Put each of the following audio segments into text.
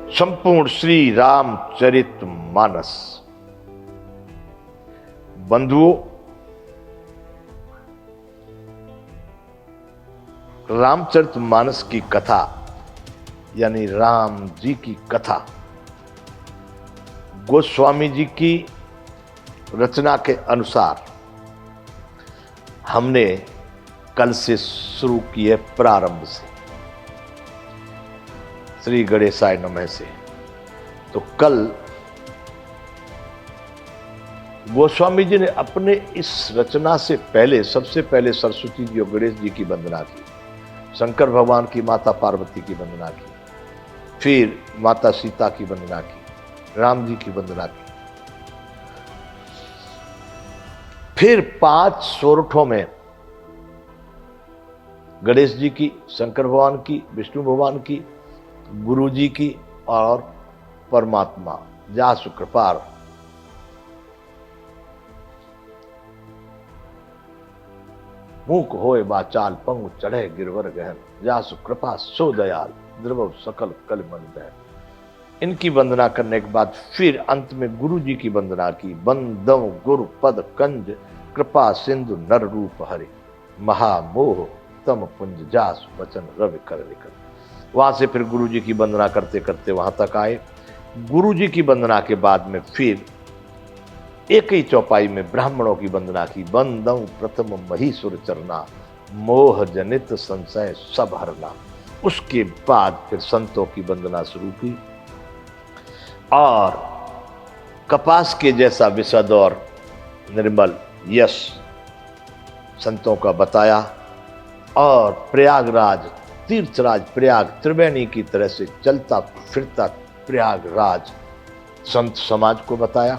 संपूर्ण श्री रामचरित मानस। बंधुओं, रामचरित मानस की कथा यानी राम जी की कथा गोस्वामी जी की रचना के अनुसार हमने कल से शुरू की है, प्रारंभ से, श्री गणेशाय नमः से। तो कल गोस्वामी जी ने अपने इस रचना से पहले सबसे पहले सरस्वती जी और गणेश जी की वंदना की, शंकर भगवान की माता पार्वती की वंदना की, फिर माता सीता की वंदना की, राम जी की वंदना की, फिर 5 सोरठों में गणेश जी की, शंकर भगवान की, विष्णु भगवान की, गुरु जी की और परमात्मा जासु कृपार। मूक होए बाचाल पंगु चढ़े गिरवर गहन, जासु कृपा सो दयाल द्रवव सकल कल मन दहन। इनकी वंदना करने के बाद फिर अंत में गुरु जी की वंदना की। बंदव गुरु पद कंज कृपा सिंधु नर रूप हरि, महामोह तम पुंज जासु वचन रवि कर निकल। वहां से फिर गुरु जी की वंदना करते करते वहां तक आए। गुरु जी की वंदना के बाद में फिर एक ही चौपाई में ब्राह्मणों की वंदना की। बंदव प्रथम महीसुर चरना, मोह जनित संशय सब हरना। उसके बाद फिर संतों की वंदना शुरू की और कपास के जैसा विशद और निर्मल यश संतों का बताया और प्रयागराज, तीर्थराज प्रयाग, त्रिवेणी की तरह से चलता फिरता प्रयागराज संत समाज को बताया।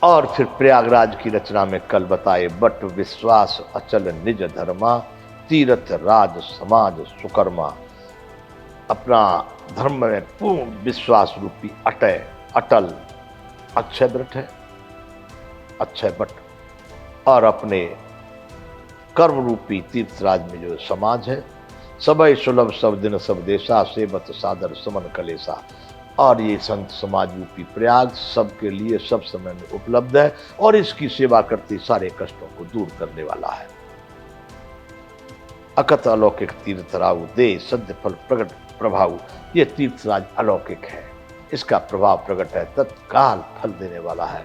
और फिर प्रयागराज की रचना में कल बताए, बट विश्वास अचल निज धर्मा, तीर्थ राज समाज सुकर्मा। अपना धर्म में पूर्ण विश्वास रूपी अटल अक्षय व्रत है, अक्षय बट, और अपने कर्म रूपी तीर्थराज में जो समाज है, सबय सुलभ सब दिन सब देशा, सेवत सादर सुमन कलेसा। और ये संत समाज रूपी प्रयाग सबके लिए सब समय में उपलब्ध है और इसकी सेवा करते सारे कष्टों को दूर करने वाला है। अकत अलौकिक तीर्थराव दे सद्य फल प्रकट प्रभाव। ये तीर्थराज अलौकिक है, इसका प्रभाव प्रकट है, तत्काल फल देने वाला है।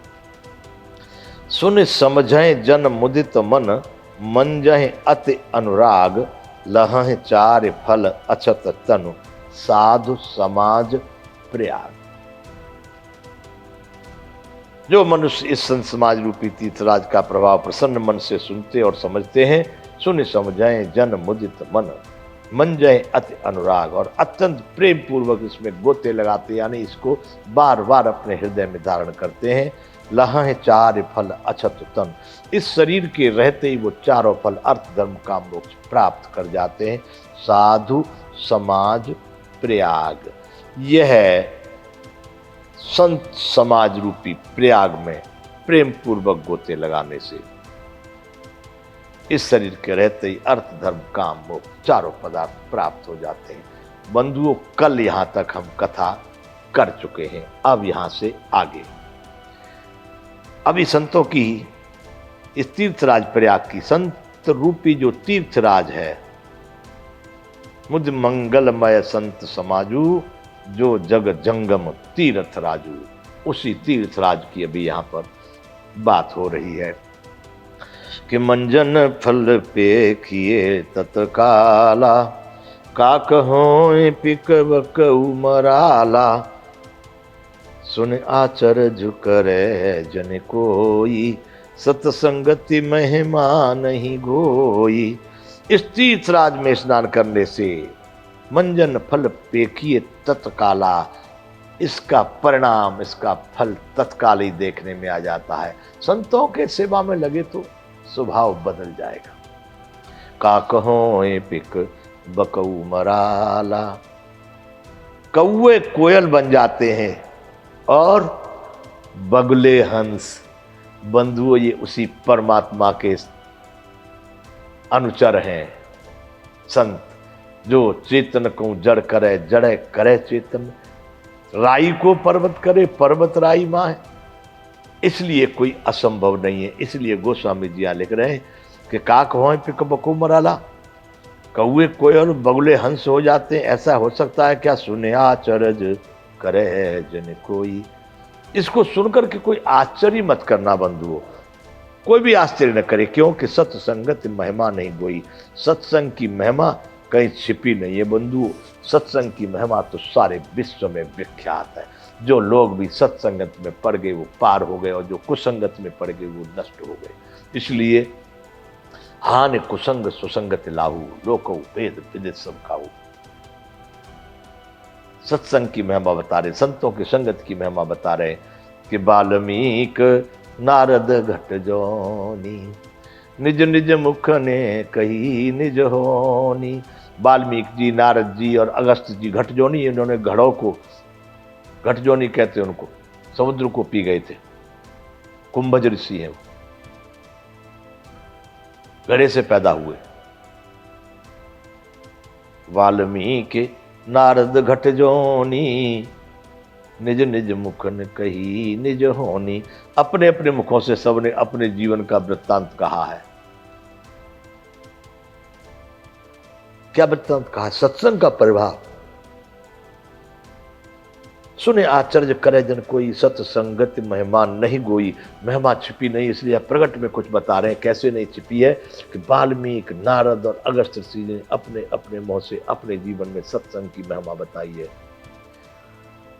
सुन समझें जन मुदित मन, मंजहें अति अनुराग, लहं चार फल अछत तनु, साधु समाज प्रयाग। जो मनुष्य इस संत समाज रूपी तीर्थराज का प्रभाव प्रसन्न मन से सुनते और समझते हैं, सुन समझें जन मुदित मन, मंजय अति अनुराग, और अत्यंत प्रेम पूर्वक इसमें गोते लगाते यानी इसको बार बार अपने हृदय में धारण करते हैं। लहं चार फल अछत तन, इस शरीर के रहते ही वो चारों फल अर्थ धर्म काम मोक्ष प्राप्त कर जाते हैं। साधु समाज प्रयाग, यह संत समाज रूपी प्रयाग में प्रेम पूर्वक गोते लगाने से इस शरीर के रहते ही अर्थ धर्म काम मोक्ष चारों पदार्थ प्राप्त हो जाते हैं। बंधुओं, कल यहां तक हम कथा कर चुके हैं, अब यहां से आगे अभी संतों की इस तीर्थराज प्रयाग की, संत रूपी जो तीर्थराज है, मुझ मंगलमय संत समाजू, जो जग जंगम तीर्थ राजू, उसी तीर्थराज की अभी यहां पर बात हो रही है कि मंजन फल पे किए तत्काला, का कहों पिक बकऊ मराला, सुन आचर्य करे जन कोई, सतसंगति महिमा नहीं गोई। इस तीर्थराज में स्नान करने से मंजन फल पेखिए तत्काला, इसका परिणाम, इसका फल तत्काल ही देखने में आ जाता है। संतों के सेवा में लगे तो स्वभाव बदल जाएगा। का कहों पिक बकऊ मराला, कौवे कोयल बन जाते हैं और बगुले हंस। बंधुओं, ये उसी परमात्मा के अनुचर हैं संत, जो चेतन को जड़ करे, जड़े करे चेतन, राई को पर्वत करे, पर्वत राई माँ है। इसलिए कोई असंभव नहीं है। इसलिए गोस्वामी जी यहाँ लिख रहे हैं कि काक होए पिक बको मराला, कौए कोयल बगुले हंस हो जाते हैं, ऐसा हो सकता है क्या? सुने आचरज करे जन कोई। इसको सुनकर के कोई आश्चर्य मत करना बंधुओं, कोई भी आश्चर्य न करे, क्योंकि सत्संगत महिमा नहीं गोई। सत्संग की महिमा कहीं छिपी नहीं है बंधुओं। सत्संग की महिमा तो सारे विश्व में विख्यात है। जो लोग भी सत्संगत में पड़ गए वो पार हो गए, और जो कुसंगत में पड़ गए वो नष्ट हो गए। इसलिए हानि कुसंग सुसंगत लाहू, लोको वेद विदित सब खाऊ। सत्संग की महिमा बता रहे, संतों की संगत की महिमा बता रहे कि वाल्मीक नारद घट जोनी, निज निज मुख ने कही निज होनी। वाल्मीकि जी, नारद जी और अगस्त जी घटजोनी, इन्होंने घड़ों को, घटजोनी कहते हैं उनको, समुद्र को पी गए थे। कुंभज ऋषि हैं वो, घड़े से पैदा हुए। वाल्मीकि नारद घटजोनी, निज निज मुख ने कही निज होनी। अपने अपने मुखों से सबने अपने जीवन का वृत्तांत कहा है। क्या वृत्तांत कहा? सत्संग का प्रभाव। सुने आचर्य करे जन कोई, सत्संगत महिमा नहीं गोई। महिमा छिपी नहीं, इसलिए प्रगट में कुछ बता रहे हैं। कैसे नहीं छिपी है? कि वाल्मीकि, नारद और अगस्त ऋषि ने अपने अपने मुंह से अपने जीवन में सत्संग की महिमा बताई है।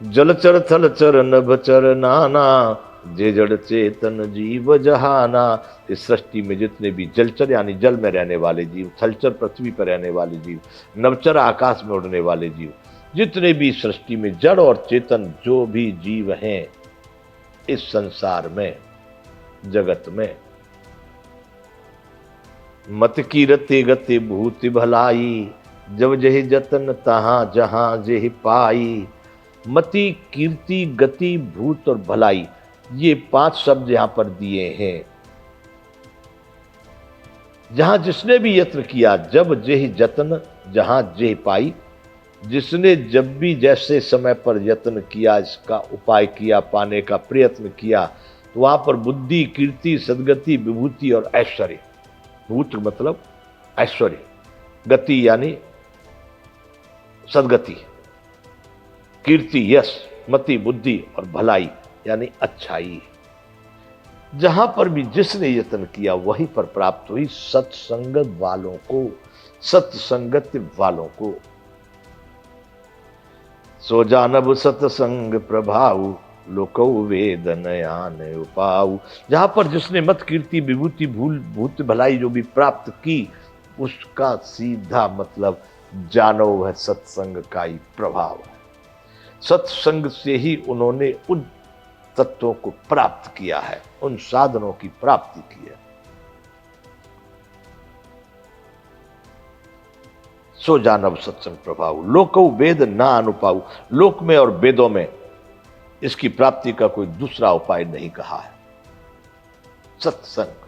जलचर थलचर नभचर नाना, जे जड़ चेतन जीव जहाना। इस सृष्टि में जितने भी जलचर यानी जल में रहने वाले जीव, थलचर पृथ्वी पर रहने वाले जीव, नभचर आकाश में उड़ने वाले जीव, जितने भी सृष्टि में जड़ और चेतन जो भी जीव हैं इस संसार में, जगत में, मत की रति गति भूति भलाई, जब जहि जतन तहां जहां जेहि पाई। मति, कीर्ति, गति, भूत और भलाई, ये 5 शब्द यहां पर दिए हैं। जहां जिसने भी यत्न किया, जब जेहि जतन जहां जेहि पाई, जिसने जब भी जैसे समय पर यत्न किया, इसका उपाय किया, पाने का प्रयत्न किया, तो वहां पर बुद्धि, कीर्ति, सद्गति, विभूति और ऐश्वर्य। भूत मतलब ऐश्वर्य, गति यानी सद्गति, कीर्ति यश, मति बुद्धि और भलाई यानी अच्छाई। जहां पर भी जिसने यत्न किया वहीं पर प्राप्त हुई सत्संगत वालों को, सत्संगत वालों को। सो जानब सत्संग प्रभाव, लोको वेद नयान उपाऊ। जहां पर जिसने मत, कीर्ति, विभूति, भूत भलाई जो भी प्राप्त की, उसका सीधा मतलब जानो वह सत्संग का ही प्रभाव है। सत्संग से ही उन्होंने उन तत्वों को प्राप्त किया है, उन साधनों की प्राप्ति की है। सो जानब सत्संग प्रभाव, लोको वेद ना अनुपाऊ। लोक में और वेदों में इसकी प्राप्ति का कोई दूसरा उपाय नहीं कहा है। सत्संग